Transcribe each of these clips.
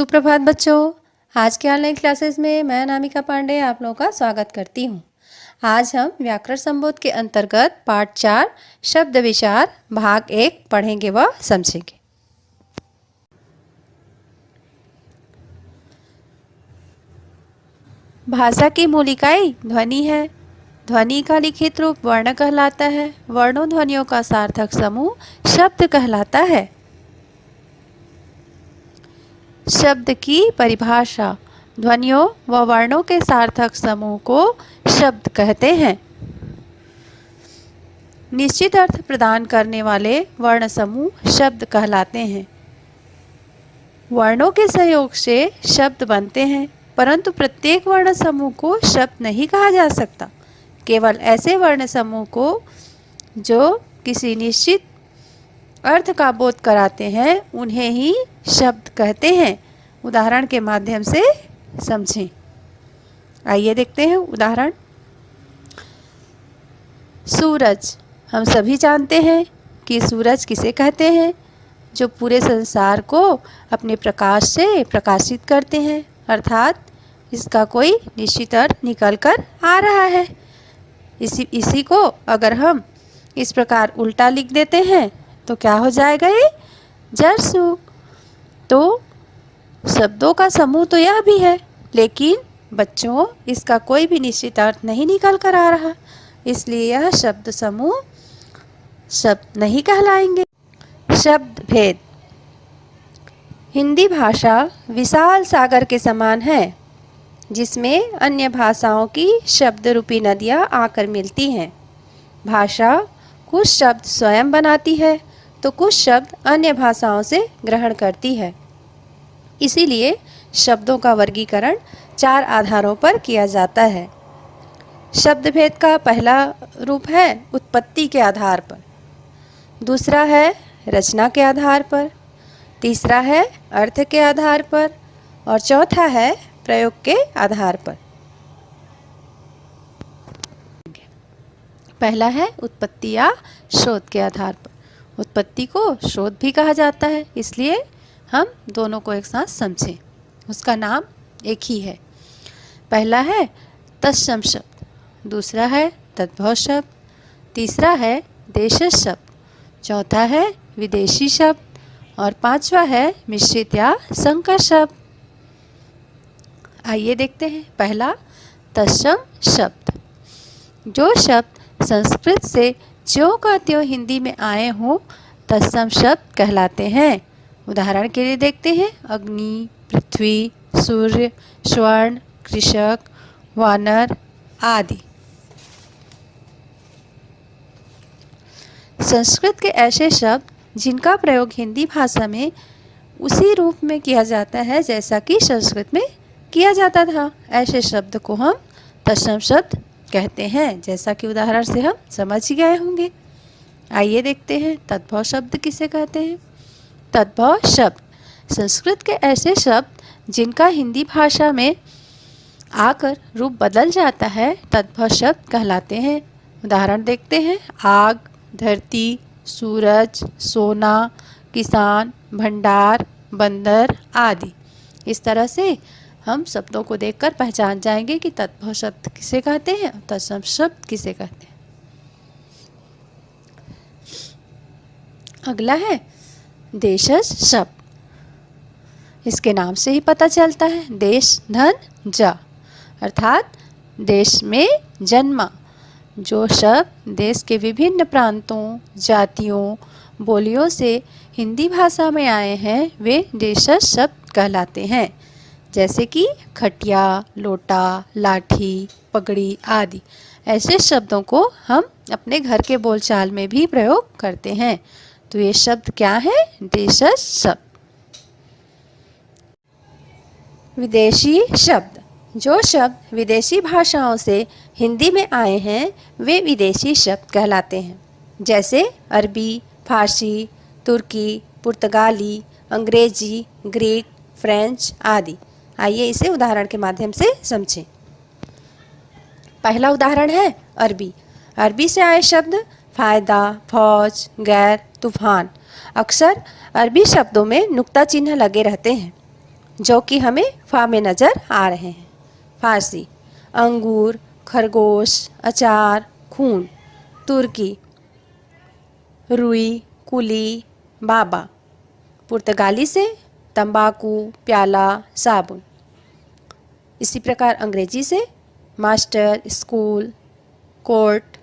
सुप्रभात बच्चों। आज के ऑनलाइन क्लासेस में मैं अनामिका पांडे आप लोगों का स्वागत करती हूँ। आज हम व्याकरण संबोध के अंतर्गत पाठ 4 शब्द विचार भाग 1 पढ़ेंगे व समझेंगे। भाषा की मूल इकाई ध्वनि है। ध्वनि का लिखित रूप वर्ण कहलाता है। वर्णों ध्वनियों का सार्थक समूह शब्द कहलाता है। शब्द की परिभाषा ध्वनियों व वर्णों के सार्थक समूह को शब्द कहते हैं। निश्चित अर्थ प्रदान करने वाले वर्ण समूह शब्द कहलाते हैं। वर्णों के सहयोग से शब्द बनते हैं, परंतु प्रत्येक वर्ण समूह को शब्द नहीं कहा जा सकता। केवल ऐसे वर्ण समूह को जो किसी निश्चित अर्थ का बोध कराते हैं उन्हें ही शब्द कहते हैं। उदाहरण के माध्यम से समझें। आइए देखते हैं उदाहरण। सूरज। हम सभी जानते हैं कि सूरज किसे कहते हैं, जो पूरे संसार को अपने प्रकाश से प्रकाशित करते हैं, अर्थात इसका कोई निश्चित अर्थ निकल कर आ रहा है। इसी को अगर हम इस प्रकार उल्टा लिख देते हैं तो क्या हो जाएगा, ये जरसू। तो शब्दों का समूह तो यह भी है, लेकिन बच्चों इसका कोई भी निश्चित अर्थ नहीं निकल कर आ रहा, इसलिए यह शब्द समूह शब्द नहीं कहलाएंगे। शब्द भेद। हिंदी भाषा विशाल सागर के समान है, जिसमें अन्य भाषाओं की शब्द रूपी नदियाँ आकर मिलती हैं। भाषा कुछ शब्द स्वयं बनाती है तो कुछ शब्द अन्य भाषाओं से ग्रहण करती है। इसीलिए शब्दों का वर्गीकरण 4 आधारों पर किया जाता है। शब्द भेद का पहला रूप है उत्पत्ति के आधार पर, दूसरा है रचना के आधार पर, तीसरा है अर्थ के आधार पर और चौथा है प्रयोग के आधार पर। पहला है उत्पत्ति या शोध के आधार पर। उत्पत्ति को शोध भी कहा जाता है, इसलिए हम दोनों को एक साथ समझें। उसका नाम एक ही है। पहला है तत्सम शब्द, दूसरा है तद्भव शब्द, तीसरा है देशज शब्द, चौथा है विदेशी शब्द और पांचवा है मिश्रित या संकर शब्द। आइए देखते हैं। पहला तत्सम शब्द। जो शब्द संस्कृत से ज्यों का त्यों हिंदी में आए हों तत्सम शब्द कहलाते हैं। उदाहरण के लिए देखते हैं। अग्नि, पृथ्वी, सूर्य, स्वर्ण, कृषक, वानर आदि। संस्कृत के ऐसे शब्द जिनका प्रयोग हिंदी भाषा में उसी रूप में किया जाता है जैसा कि संस्कृत में किया जाता था, ऐसे शब्द को हम तत्सम शब्द कहते हैं, जैसा कि उदाहरण से हम समझ ही गए होंगे। आइए देखते हैं तद्भव शब्द किसे कहते हैं। तद्भव शब्द संस्कृत के ऐसे शब्द जिनका हिंदी भाषा में आकर रूप बदल जाता है तद्भव शब्द कहलाते हैं। उदाहरण देखते हैं। आग, धरती, सूरज, सोना, किसान, भंडार, बंदर आदि। इस तरह से हम शब्दों को देखकर पहचान जाएंगे कि तद्भव शब्द किसे कहते हैं और तत्सम शब्द किसे कहते हैं। अगला है देशज शब्द। इसके नाम से ही पता चलता है देश धन जा, अर्थात देश में जन्मा। जो शब्द देश के विभिन्न प्रांतों, जातियों, बोलियों से हिंदी भाषा में आए हैं वे देशज शब्द कहलाते हैं, जैसे कि खटिया, लोटा, लाठी, पगड़ी आदि। ऐसे शब्दों को हम अपने घर के बोलचाल में भी प्रयोग करते हैं। तो ये शब्द क्या है? देशज शब्द। विदेशी शब्द। जो शब्द विदेशी भाषाओं से हिंदी में आए हैं वे विदेशी शब्द कहलाते हैं, जैसे अरबी, फारसी, तुर्की, पुर्तगाली, अंग्रेजी, ग्रीक, फ्रेंच आदि। आइए इसे उदाहरण के माध्यम से समझें। पहला उदाहरण है अरबी। अरबी से आए शब्द फायदा, फौज, गैर, तूफान। अक्सर अरबी शब्दों में नुक्ता चिन्ह लगे रहते हैं। जो कि हमें फा में नज़र आ रहे हैं। फारसी अंगूर, खरगोश, अचार, खून। तुर्की रुई, कुली, बाबा। पुर्तगाली से तंबाकू, प्याला, साबुन। इसी प्रकार अंग्रेजी से मास्टर, स्कूल, कोर्ट।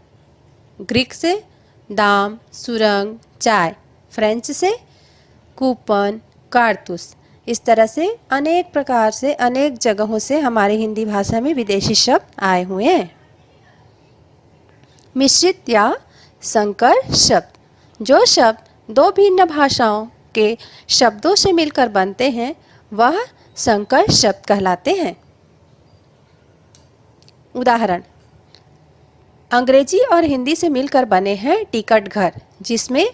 ग्रीक से दाम, सुरंग, चाय। फ्रेंच से कूपन, कारतूस। इस तरह से अनेक प्रकार से अनेक जगहों से हमारी हिंदी भाषा में विदेशी शब्द आए हुए हैं। मिश्रित या संकर शब्द। जो शब्द दो भिन्न भाषाओं के शब्दों से मिलकर बनते हैं वह संकर शब्द कहलाते हैं। उदाहरण, अंग्रेजी और हिंदी से मिलकर बने हैं टिकट घर, जिसमें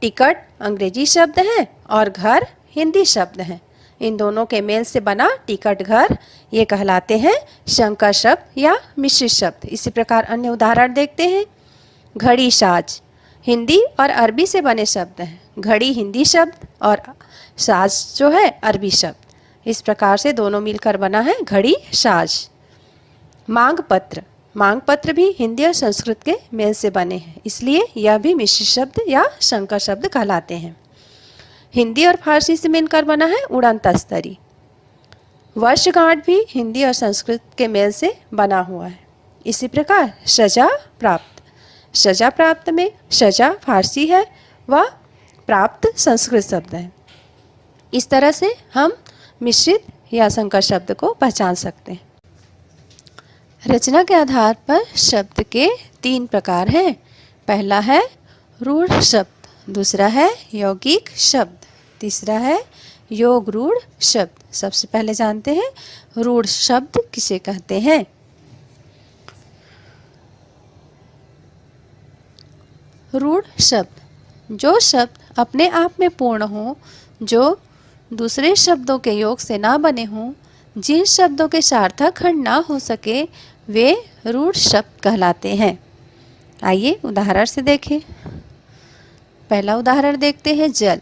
टिकट अंग्रेजी शब्द है और घर हिंदी शब्द है। इन दोनों के मेल से बना टिकट घर ये कहलाते हैं संकर शब्द या मिश्रित शब्द। इसी प्रकार अन्य उदाहरण देखते हैं। घड़ी साज हिंदी और अरबी से बने शब्द हैं। घड़ी हिंदी शब्द और साज जो है अरबी शब्द। इस प्रकार से दोनों मिलकर बना है घड़ी साज। मांग पत्र, मांग पत्र भी हिंदी और संस्कृत के मेल से बने हैं, इसलिए यह भी मिश्रित शब्द या संकर शब्द कहलाते हैं। हिंदी और फारसी से मिलकर बना है उड़न तस्तरी। वर्षगांठ भी हिंदी और संस्कृत के मेल से बना हुआ है। इसी प्रकार सजा प्राप्त, सजा प्राप्त में सजा फारसी है व प्राप्त संस्कृत शब्द है। इस तरह से हम मिश्रित या संकर शब्द को पहचान सकते हैं। रचना के आधार पर शब्द के 3 प्रकार हैं। पहला है रूढ़ शब्द, दूसरा है यौगिक शब्द, तीसरा है योग रूढ़ शब्द। सबसे पहले जानते हैं रूढ़ शब्द किसे कहते हैं। रूढ़ शब्द जो शब्द अपने आप में पूर्ण हो, जो दूसरे शब्दों के योग से ना बने हों, जिन शब्दों के सार्थक खंड ना हो सके, वे रूढ़ शब्द कहलाते हैं। आइए उदाहरण से देखें। पहला उदाहरण देखते हैं जल।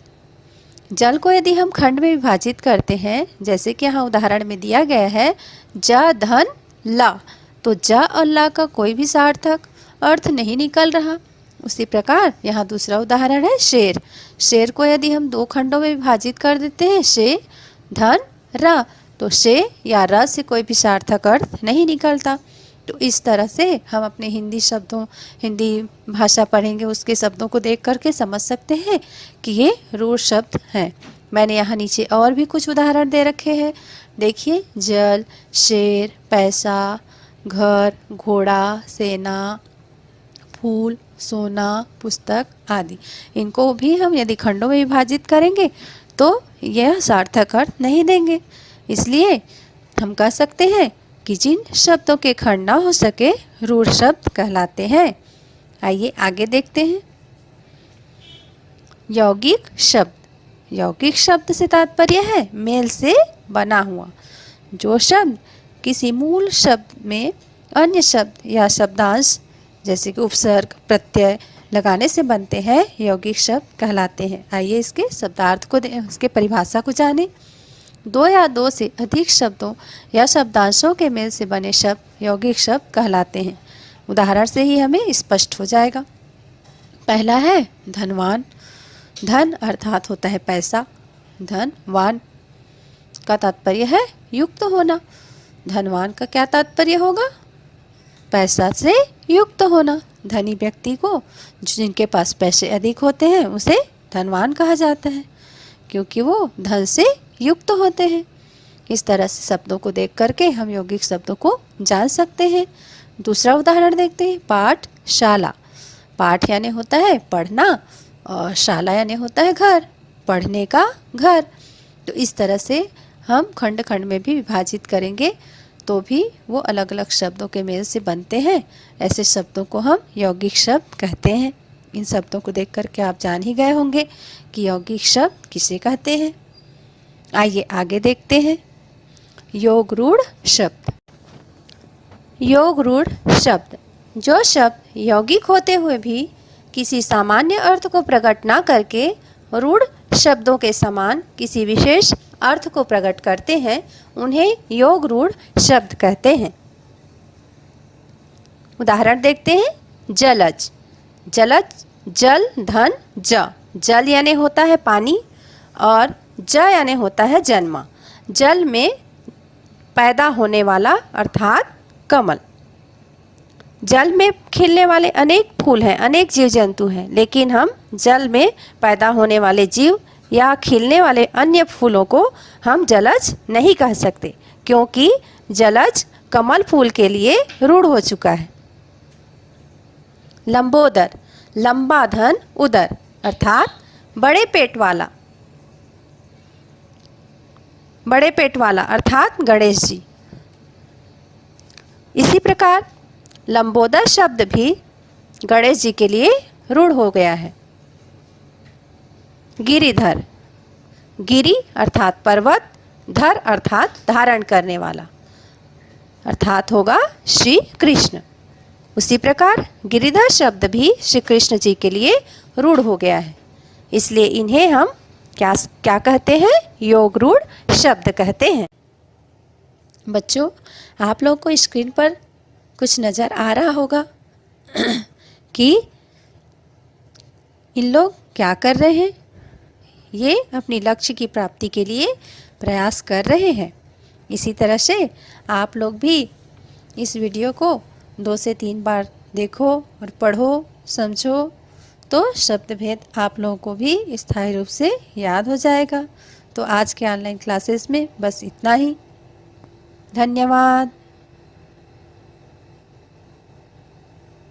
जल को यदि हम खंड में विभाजित करते हैं, जैसे कि यहाँ उदाहरण में दिया गया है ज धन ला, तो ज और ला का कोई भी सार्थक अर्थ नहीं निकल रहा। उसी प्रकार यहाँ दूसरा उदाहरण है शेर। शेर को यदि हम 2 खंडों में विभाजित कर देते हैं, शे धन रा, तो शे या र से कोई भी सार्थक अर्थ नहीं निकलता। तो इस तरह से हम अपने हिंदी भाषा पढ़ेंगे उसके शब्दों को देख करके समझ सकते हैं कि ये रूढ़ शब्द हैं। मैंने यहाँ नीचे और भी कुछ उदाहरण दे रखे हैं। देखिए जल, शेर, पैसा, घर, घोड़ा, सेना, फूल, सोना, पुस्तक आदि। इनको भी हम यदि खंडों में विभाजित करेंगे तो यह सार्थक अर्थ नहीं देंगे। इसलिए हम कह सकते हैं कि जिन शब्दों के खंड ना हो सके रूढ़ शब्द कहलाते हैं। आइए आगे देखते हैं। यौगिक शब्द। यौगिक शब्द से तात्पर्य है मेल से बना हुआ। जो शब्द किसी मूल शब्द में अन्य शब्द या शब्दांश जैसे कि उपसर्ग, प्रत्यय लगाने से बनते हैं, यौगिक शब्द कहलाते हैं। आइए इसके शब्दार्थ को इसके परिभाषा को जानें। 2 या 2 से अधिक शब्दों या शब्दांशों के मेल से बने शब्द यौगिक शब्द कहलाते हैं। उदाहरण से ही हमें स्पष्ट हो जाएगा। पहला है धनवान। धन अर्थात होता है पैसा। धनवान का तात्पर्य है युक्त होना। धनवान का क्या तात्पर्य होगा? पैसा से युक्त होना। धनी व्यक्ति को जिनके पास पैसे अधिक होते हैं उसे धनवान कहा जाता है, क्योंकि वो धन से युक्त होते हैं। इस तरह से शब्दों को देख करके हम यौगिक शब्दों को जान सकते हैं। दूसरा उदाहरण देखते हैं। पाठशाला। पाठ यानी होता है पढ़ना और शाला यानी होता है घर, पढ़ने का घर। तो इस तरह से हम खंड खंड में भी विभाजित करेंगे तो भी वो अलग अलग शब्दों के मेल से बनते हैं। ऐसे शब्दों को हम यौगिक शब्द कहते हैं। इन शब्दों को देख करके आप जान ही गए होंगे कि यौगिक शब्द किसे कहते हैं। आइए आगे देखते हैं। योग रूढ़ शब्द। योग रूढ़ शब्द जो शब्द यौगिक होते हुए भी किसी सामान्य अर्थ को प्रकट ना करके रूढ़ शब्दों के समान किसी विशेष अर्थ को प्रकट करते हैं उन्हें योग रूढ़ शब्द कहते हैं। उदाहरण देखते हैं। जलज, जलज जल धन ज। जल यानी होता है पानी और ज यानी होता है जन्मा। जल में पैदा होने वाला अर्थात कमल। जल में खिलने वाले अनेक फूल हैं, अनेक जीव जंतु हैं, लेकिन हम जल में पैदा होने वाले जीव या खिलने वाले अन्य फूलों को हम जलज नहीं कह सकते, क्योंकि जलज कमल फूल के लिए रूढ़ हो चुका है। लंबोदर, लंबा धन उदर अर्थात बड़े पेट वाला। बड़े पेट वाला अर्थात गणेश जी। इसी प्रकार लंबोदर शब्द भी गणेश जी के लिए रूढ़ हो गया है। गिरिधर, गिरि अर्थात पर्वत, धर अर्थात धारण करने वाला, अर्थात होगा श्री कृष्ण। उसी प्रकार गिरिधर शब्द भी श्री कृष्ण जी के लिए रूढ़ हो गया है, इसलिए इन्हें हम क्या कहते हैं? योग रूढ़ शब्द कहते हैं। बच्चों, आप लोग को स्क्रीन पर कुछ नज़र आ रहा होगा कि इन लोग क्या कर रहे हैं। ये अपनी लक्ष्य की प्राप्ति के लिए प्रयास कर रहे हैं। इसी तरह से आप लोग भी इस वीडियो को 2 से 3 बार देखो और पढ़ो, समझो, तो शब्द भेद आप लोगों को भी स्थायी रूप से याद हो जाएगा। तो आज के ऑनलाइन क्लासेस में बस इतना ही। धन्यवाद।